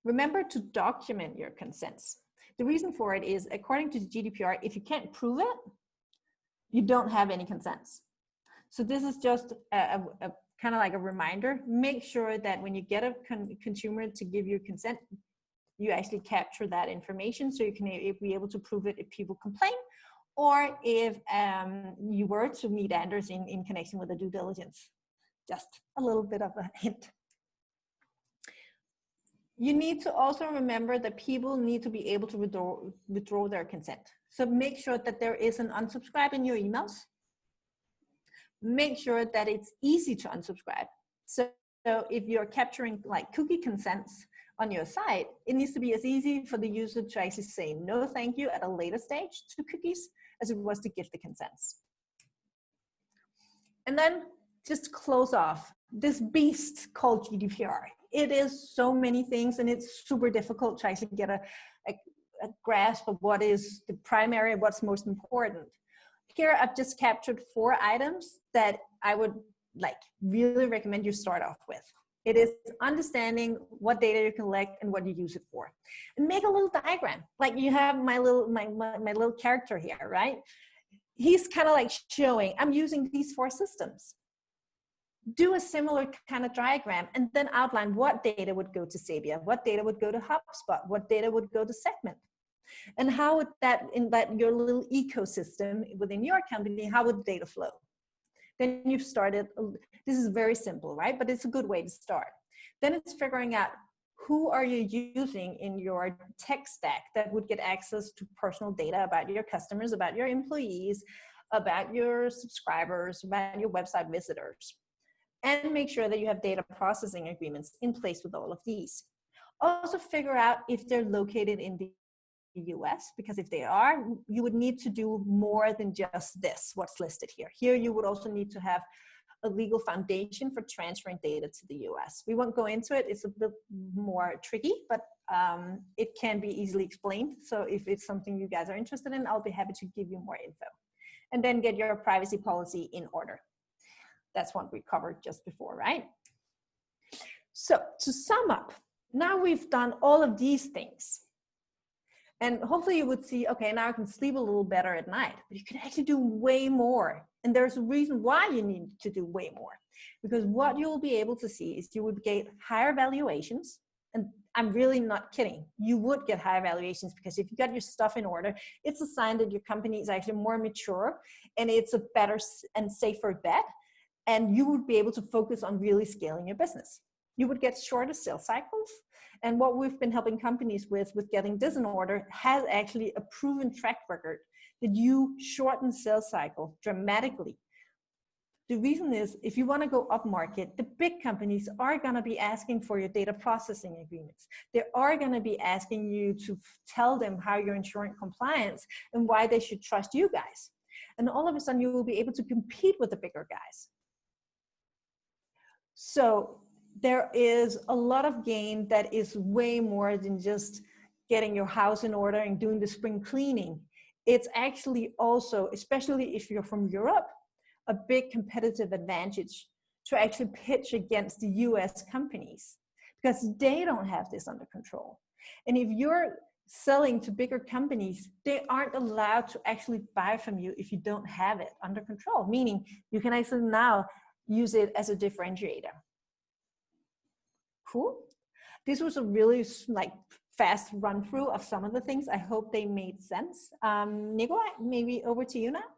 Remember to document your consents. The reason for it is, according to the GDPR, if you can't prove it, you don't have any consents. So this is just a kind of like a reminder. Make sure that when you get a consumer to give you consent, you actually capture that information so you can be able to prove it if people complain, or if you were to meet Anders in connection with the due diligence. Just a little bit of a hint. You need to also remember that people need to be able to withdraw their consent. So make sure that there is an unsubscribe in your emails. make sure that it's easy to unsubscribe. So if you're capturing like cookie consents on your site, it needs to be as easy for the user to actually say no thank you at a later stage to cookies as it was to give the consents. And then just to close off, this beast called GDPR. It is so many things, and it's super difficult to actually get a grasp of what is the primary, what's most important. Here I've just captured 4 items that I would like really recommend you start off with. It is understanding what data you collect and what you use it for. And make a little diagram. Like you have my little character here, right? He's kind of like showing, I'm using these 4 systems. Do a similar kind of diagram and then outline what data would go to Sabia, what data would go to HubSpot, what data would go to Segment. And how would that, in that your little ecosystem within your company, how would data flow? Then you've started, this is very simple, right? But it's a good way to start. Then it's figuring out who are you using in your tech stack that would get access to personal data about your customers, about your employees, about your subscribers, about your website visitors. And make sure that you have data processing agreements in place with all of these. Also figure out if they're located in the US, because if they are, you would need to do more than just this, what's listed here. Here you would also need to have a legal foundation for transferring data to the US. We won't go into it, it's a bit more tricky, but it can be easily explained. So if it's something you guys are interested in, I'll be happy to give you more info. And then get your privacy policy in order. That's what we covered just before, right? So to sum up, now we've done all of these things. And hopefully you would see, okay, now I can sleep a little better at night, but you can actually do way more. And there's a reason why you need to do way more. Because what you'll be able to see is you would get higher valuations. And I'm really not kidding. You would get higher valuations because if you got your stuff in order, it's a sign that your company is actually more mature and it's a better and safer bet. And you would be able to focus on really scaling your business. You would get shorter sales cycles. And what we've been helping companies with getting this in order has actually a proven track record that you shorten sales cycle dramatically. The reason is if you want to go up market, the big companies are going to be asking for your data processing agreements. They are going to be asking you to tell them how you're ensuring compliance and why they should trust you guys. And all of a sudden you will be able to compete with the bigger guys. So there is a lot of gain that is way more than just getting your house in order and doing the spring cleaning. It's actually also, especially if you're from Europe, a big competitive advantage to actually pitch against the US companies because they don't have this under control. And if you're selling to bigger companies, they aren't allowed to actually buy from you if you don't have it under control, meaning you can actually now use it as a differentiator. Cool. This was a really like fast run through of some of the things. I hope they made sense. Nikolai, maybe over to you now.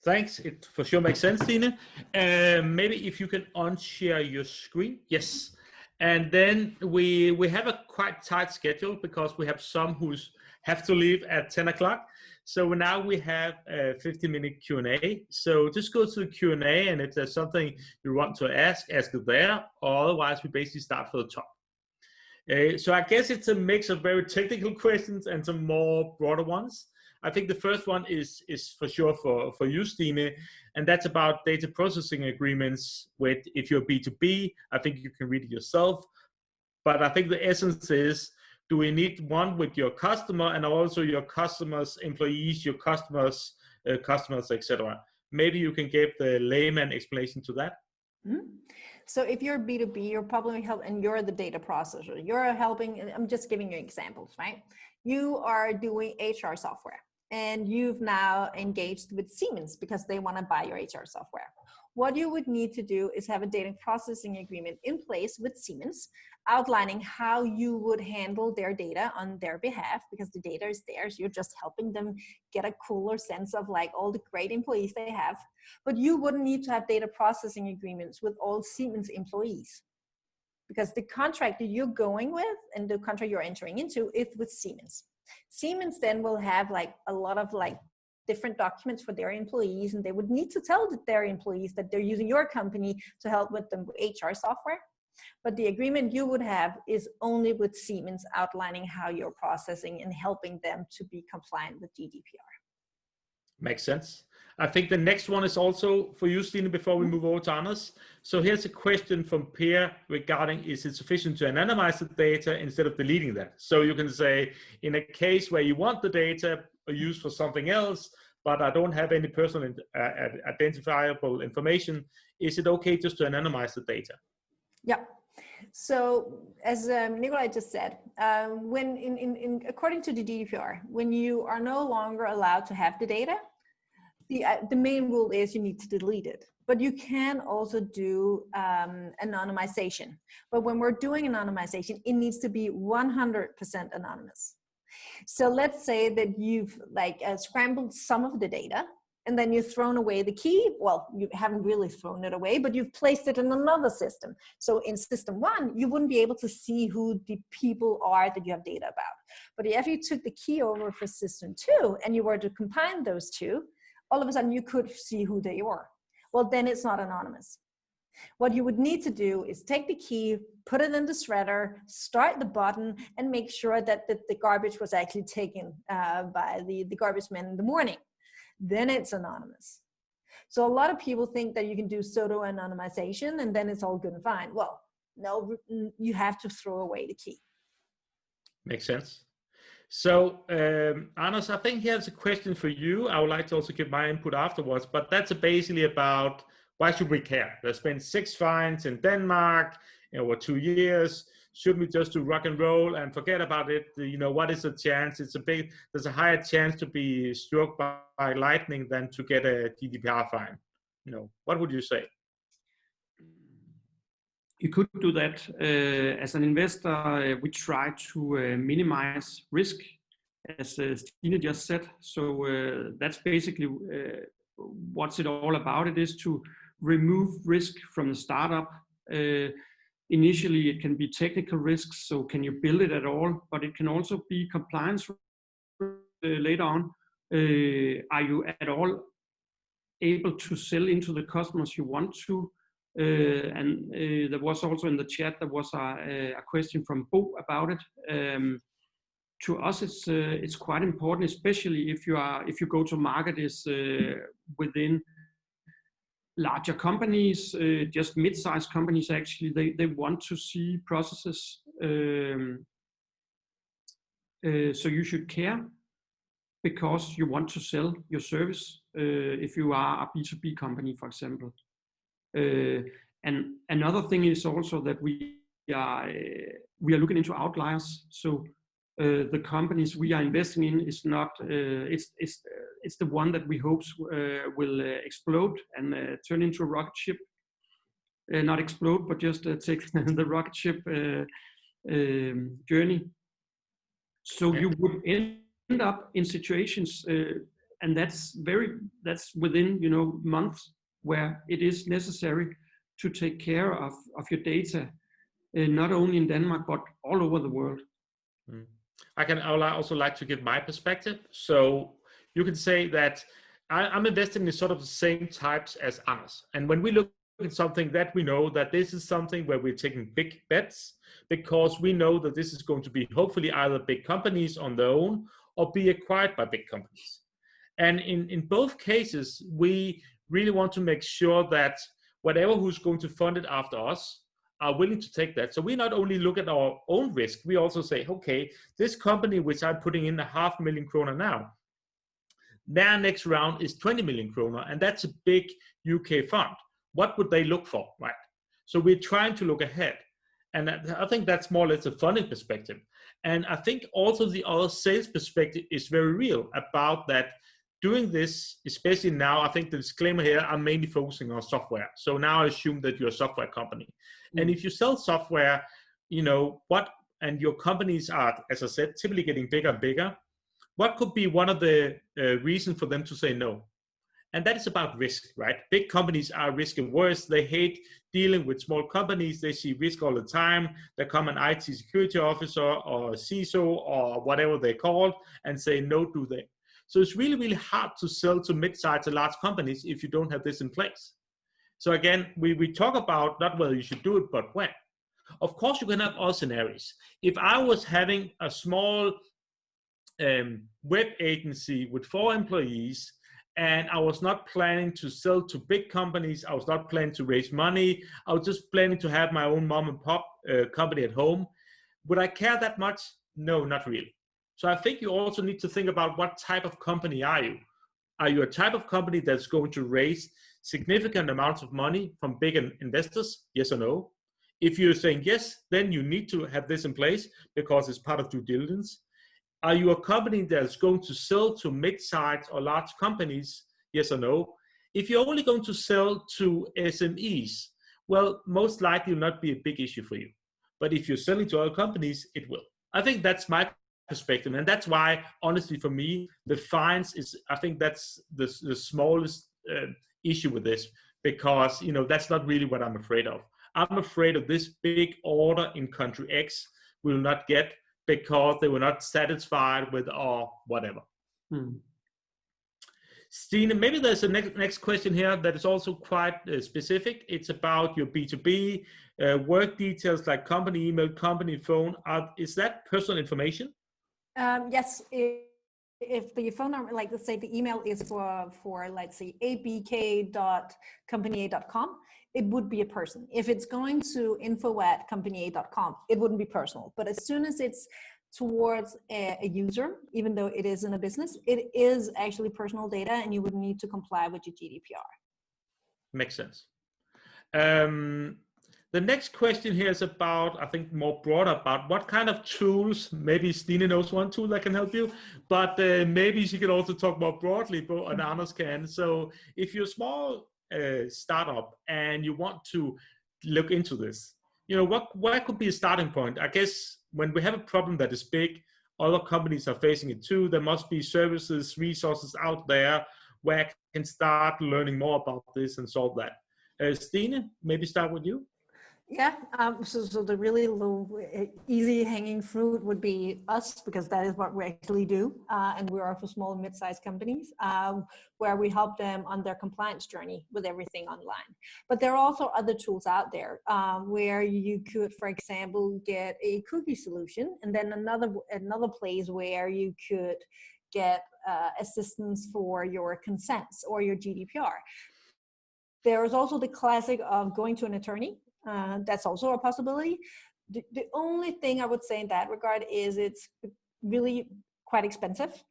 Thanks. It for sure makes sense, Tine. Maybe if you can unshare your screen. Yes. And then we have a quite tight schedule because we have some who have to leave at 10 o'clock. So now we have a 50-minute Q&A. So just go to the Q&A, and if there's something you want to ask it there, or otherwise we basically start from the top. So I guess it's a mix of very technical questions and some more broader ones. I think the first one is for sure for you, Stine, and that's about data processing agreements with, if you're B2B, I think you can read it yourself. But I think the essence is, do we need one with your customer and also your customers' employees, your customers, etc.? Maybe you can give the layman explanation to that. Mm-hmm. So if you're B2B, you're probably helping, and you're the data processor. You're helping, I'm just giving you examples, right? You are doing HR software and you've now engaged with Siemens because they want to buy your HR software. What you would need to do is have a data processing agreement in place with Siemens, outlining how you would handle their data on their behalf, because the data is theirs. You're just helping them get a cooler sense of like all the great employees they have. But you wouldn't need to have data processing agreements with all Siemens employees, because the contract that you're going with and the contract you're entering into is with Siemens. Siemens then will have like a lot of like different documents for their employees, and they would need to tell their employees that they're using your company to help with the HR software. But the agreement you would have is only with Siemens, outlining how you're processing and helping them to be compliant with GDPR. Makes sense. I think the next one is also for you, Stine, before we move over to Anders. So here's a question from Per regarding, is it sufficient to anonymize the data instead of deleting that? So you can say, in a case where you want the data used for something else, but I don't have any personal identifiable information, is it okay just to anonymize the data? Yeah. So as Nikolai just said, when according to the GDPR, when you are no longer allowed to have the data, the main rule is you need to delete it. But you can also do anonymization. But when we're doing anonymization, it needs to be 100% anonymous. So let's say that you've scrambled some of the data, and then you've thrown away the key. Well, you haven't really thrown it away, but you've placed it in another system. So in system one, you wouldn't be able to see who the people are that you have data about. But if you took the key over for system two and you were to combine those two, all of a sudden you could see who they were. Well, then it's not anonymous. What you would need to do is take the key, put it in the shredder, start the button, and make sure that the garbage was actually taken by the garbage man in the morning. Then it's anonymous. So a lot of people think that you can do pseudo anonymization and then it's all good and fine. Well, no, you have to throw away the key. Makes sense. So Anders, I think here's a question for you. I would like to also give my input afterwards, but that's basically about why should we care? There's been 6 fines in Denmark over 2 years. Should we just do rock and roll and forget about it? You know, what is the chance? There's a higher chance to be struck by lightning than to get a GDPR fine. You know, what would you say? You could do that. As an investor, we try to minimize risk, as Stine just said. So that's basically what's it all about. It is to remove risk from the startup. Initially, it can be technical risks, so can you build it at all? But it can also be compliance later on. Are you at all able to sell into the customers you want to? And there was also in the chat, there was a question from Bo about it. To us, it's quite important, especially if you go to market is within larger companies, just mid-sized companies. Actually, they want to see processes. So you should care because you want to sell your service. If you are a B2B company, for example. And another thing is also that we are looking into outliers. So the companies we are investing in is not it's the one that we hope will explode and turn into a rocket ship. Not explode, but just take the rocket ship journey. So you would end up in situations, and that's within months, where it is necessary to take care of your data, not only in Denmark, but all over the world. I would also like to give my perspective. So you can say that I'm investing in sort of the same types as Anders. And when we look at something that we know that this is something where we're taking big bets, because we know that this is going to be hopefully either big companies on their own or be acquired by big companies. And in both cases, we really want to make sure that whatever who's going to fund it after us are willing to take that. So we not only look at our own risk, we also say, okay, this company which I'm putting in 500,000 kroner now, their next round is 20 million kroner, and that's a big UK fund. What would they look for, right? So we're trying to look ahead. And I think that's more or less a funding perspective. And I think also the other sales perspective is very real about that. Doing this, especially now, I think the disclaimer here, I'm mainly focusing on software. So now I assume that you're a software company. And if you sell software, and your companies are, as I said, typically getting bigger and bigger, what could be one of the reasons for them to say no? And that is about risk, right? Big companies are risk averse. They hate dealing with small companies. They see risk all the time. They come an IT security officer or a CISO or whatever they call and say no to them. So it's really, really hard to sell to mid-sized and large companies if you don't have this in place. So again, we talk about not whether you should do it, but when. Of course, you can have all scenarios. If I was having a small web agency with 4 employees, and I was not planning to sell to big companies, I was not planning to raise money, I was just planning to have my own mom and pop company at home, would I care that much? No, not really. So I think you also need to think about what type of company are you? Are you a type of company that's going to raise significant amounts of money from big investors? Yes or no? If you're saying yes, then you need to have this in place because it's part of due diligence. Are you a company that's going to sell to mid-sized or large companies? Yes or no? If you're only going to sell to SMEs, well, most likely will not be a big issue for you. But if you're selling to other companies, it will. I think that's my perspective. And that's why, honestly, for me, the fines is, I think that's the smallest issue with this, because, you know, that's not really what I'm afraid of. I'm afraid of this big order in country X will not get because they were not satisfied with or whatever. Stine, maybe there's a next question here that is also quite specific. It's about your B2B work details like company email, company phone. Is that personal information? Yes. If the phone number, like let's say the email is for let's say abk.companyaa.com, it would be a person. If it's going to info@companyaa.com, it wouldn't be personal. But as soon as it's towards a user, even though it is in a business, it is actually personal data, and you would need to comply with your GDPR. Makes sense. The next question here is about, I think, more broad about what kind of tools, maybe Stine knows one tool that can help you, but maybe she can also talk more broadly, and Anders can. So if you're a small startup and you want to look into this, you know, what could be a starting point? I guess when we have a problem that is big, other companies are facing it too. There must be services, resources out there where I can start learning more about this and solve that. Stine, maybe start with you. Yeah, so the really low, easy hanging fruit would be us, because that is what we actually do. And we are for small and mid-sized companies, where we help them on their compliance journey with everything online. But there are also other tools out there where you could, for example, get a cookie solution, and then another place where you could get assistance for your consents or your GDPR. There is also the classic of going to an attorney. That's also a possibility. The only thing I would say in that regard is it's really quite expensive,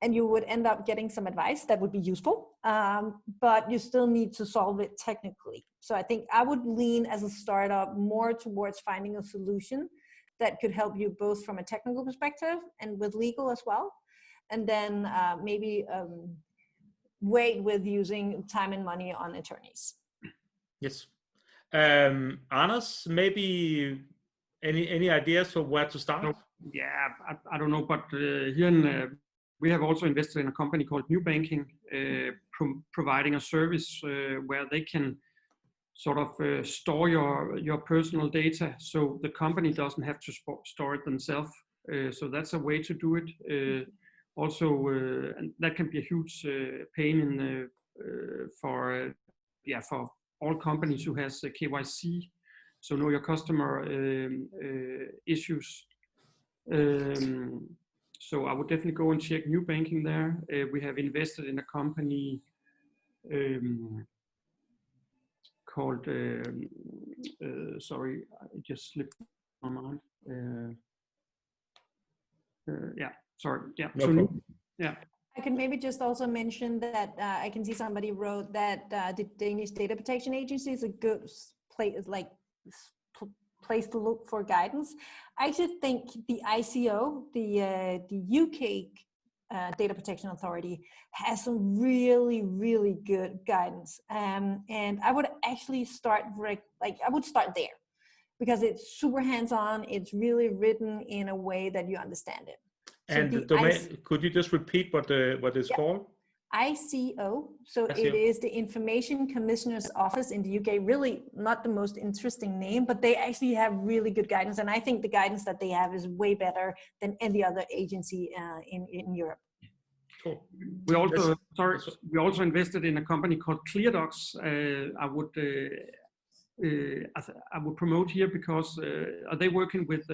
and you would end up getting some advice that would be useful, but you still need to solve it technically. So I think I would lean as a startup more towards finding a solution that could help you both from a technical perspective and with legal as well. And then maybe wait with using time and money on attorneys. Yes. Anders, maybe any ideas for where to start? Yeah, I don't know, but here we have also invested in a company called New Banking, providing a service where they can sort of store your personal data, so the company doesn't have to store it themselves. So that's a way to do it. And that can be a huge pain in for all companies who has KYC, so know your customer issues. So I would definitely go and check New Banking there. We have invested in a company called, sorry, I just slipped my mind. I can maybe just also mention that I can see somebody wrote that the Danish Data Protection Agency is a good place to look for guidance. I actually think the ICO, the UK Data Protection Authority, has some really, really good guidance. And I would actually start there, because it's super hands-on. It's really written in a way that you understand it. And the domain, could you just repeat what it's called? ICO. So ICO. It is the Information Commissioner's Office in the UK. Really not the most interesting name, but they actually have really good guidance. And I think the guidance that they have is way better than any other agency in Europe. Cool. We also, we also invested in a company called ClearDocs. I would promote here because are they working with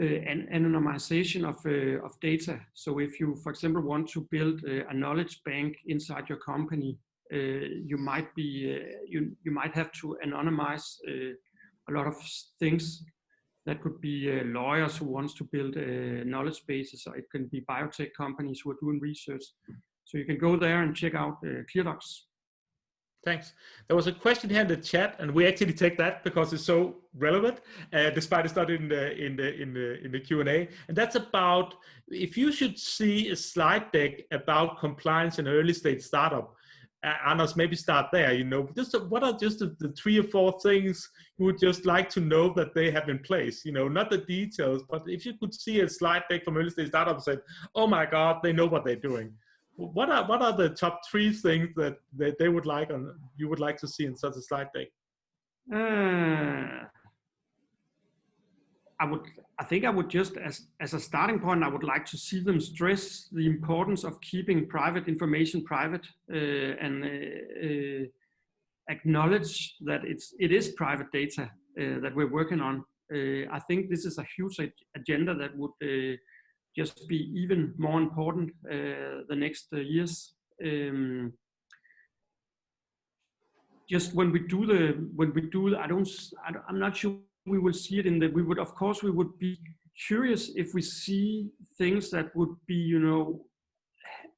anonymization of data? So if you, for example, want to build a knowledge bank inside your company, you might be you might have to anonymize a lot of things. That could be lawyers who wants to build knowledge bases, or it can be biotech companies who are doing research. So you can go there and check out ClearDocs. Thanks. There was a question here in the chat, and we actually take that because it's so relevant, despite it's not in the Q&A. And that's about if you should see a slide deck about compliance in early stage startup. Anders, maybe start there. You know, just what are just the 3 or 4 things you would just like to know that they have in place? You know, not the details, but if you could see a slide deck from early stage startup and say, "Oh my God, they know what they're doing." What are the top 3 things that they would like you would like to see in such a slide deck? I think I would just, as a starting point, I would like to see them stress the importance of keeping private information private, and acknowledge that it is private data that we're working on. I think this is a huge agenda that would just be even more important the next years. Just when we do, I'm not sure we will see it in the. We would, of course, we would be curious if we see things that would be, you know,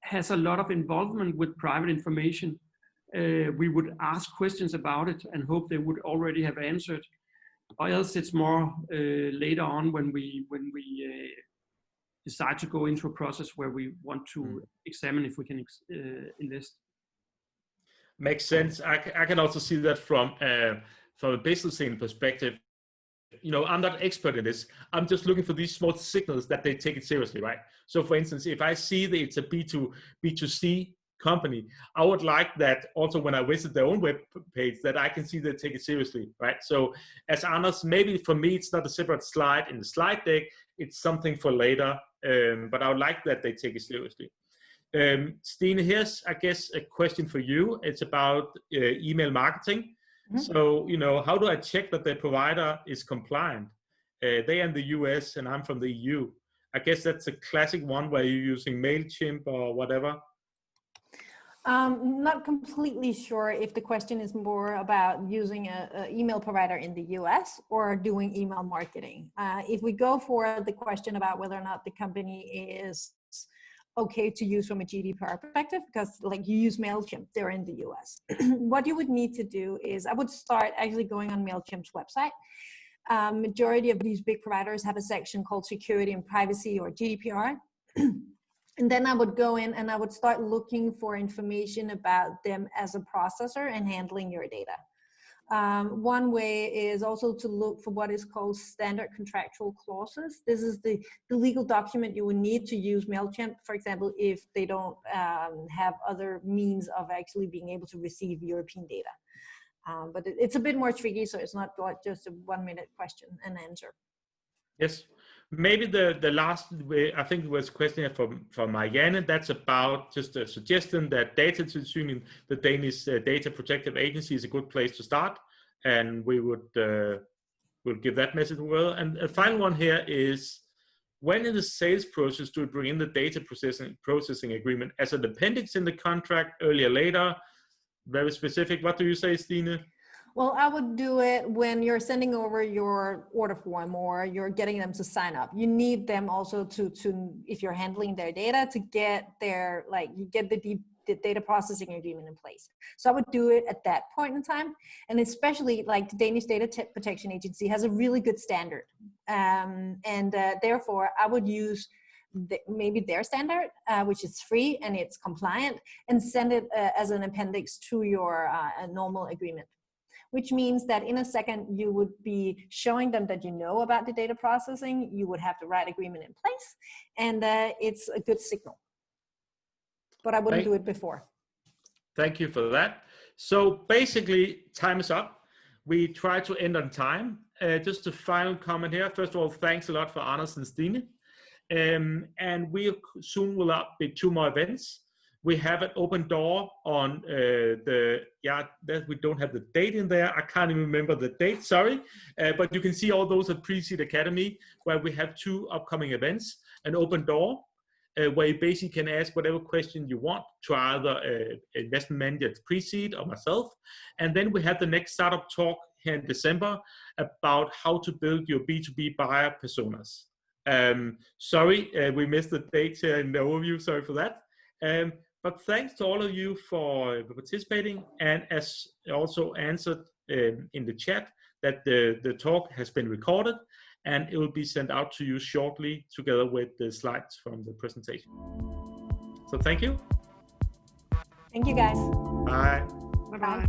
has a lot of involvement with private information. We would ask questions about it and hope they would already have answered. Or else it's more later on when we decide to go into a process where we want to examine if we can invest. Makes sense. I can also see that from a business scene perspective. You know, I'm not expert in this. I'm just looking for these small signals that they take it seriously, right? So for instance, if I see that it's a B2C company, I would like that also when I visit their own web page that I can see they take it seriously, right? So as Anders, maybe for me, it's not a separate slide in the slide deck, it's something for later, but I would like that they take it seriously. Stine, here's, I guess, a question for you. It's about email marketing. Mm-hmm. So, you know, how do I check that the provider is compliant? They are in the US and I'm from the EU. I guess that's a classic one where you're using MailChimp or whatever. Not completely sure if the question is more about using an email provider in the US or doing email marketing. If we go for the question about whether or not the company is okay to use from a GDPR perspective, because like you use MailChimp, they're in the US. What you would need to do is I would start actually going on MailChimp's website. Majority of these big providers have a section called security and privacy or GDPR. And then I would go in and I would start looking for information about them as a processor and handling your data. One way is also to look for what is called standard contractual clauses. This is the legal document you would need to use MailChimp, for example, if they don't have other means of actually being able to receive European data. But it's a bit more tricky, so it's not like just a 1-minute question and answer. Yes. Maybe the last way, I think it was a question from Marianne, that's about just a suggestion that Datatilsynet, the Danish Data Protective Agency, is a good place to start. And we would we'll give that message as well. And a final one here is, when in the sales process do we bring in the data processing agreement as an appendix in the contract, earlier, later? Very specific. What do you say, Stine? Well, I would do it when you're sending over your order form or you're getting them to sign up. You need them also to if you're handling their data, to get their, like, you get the data processing agreement in place. So I would do it at that point in time. And especially like the Danish Data Protection Agency has a really good standard. Therefore I would use maybe their standard, which is free and it's compliant, and send it as an appendix to your normal agreement. Which means that in a second, you would be showing them that you know about the data processing, you would have the right agreement in place, and it's a good signal. But I wouldn't do it before. Thank you for that. So basically, time is up. We try to end on time. Just a final comment here. First of all, thanks a lot for Anders and Stine. And we soon will be 2 more events. We have an open door on that we don't have the date in there. I can't even remember the date, sorry. But you can see all those at PSV Academy, where we have 2 upcoming events, an open door, where you basically can ask whatever question you want to either investment manager at Pre-Seed or myself. And then we have the next Startup Talk here in December about how to build your B2B buyer personas. Sorry, we missed the date here in the overview, sorry for that. But thanks to all of you for participating, and as also answered in the chat, that the talk has been recorded and it will be sent out to you shortly together with the slides from the presentation. So thank you. Thank you, guys. Bye. Bye-bye.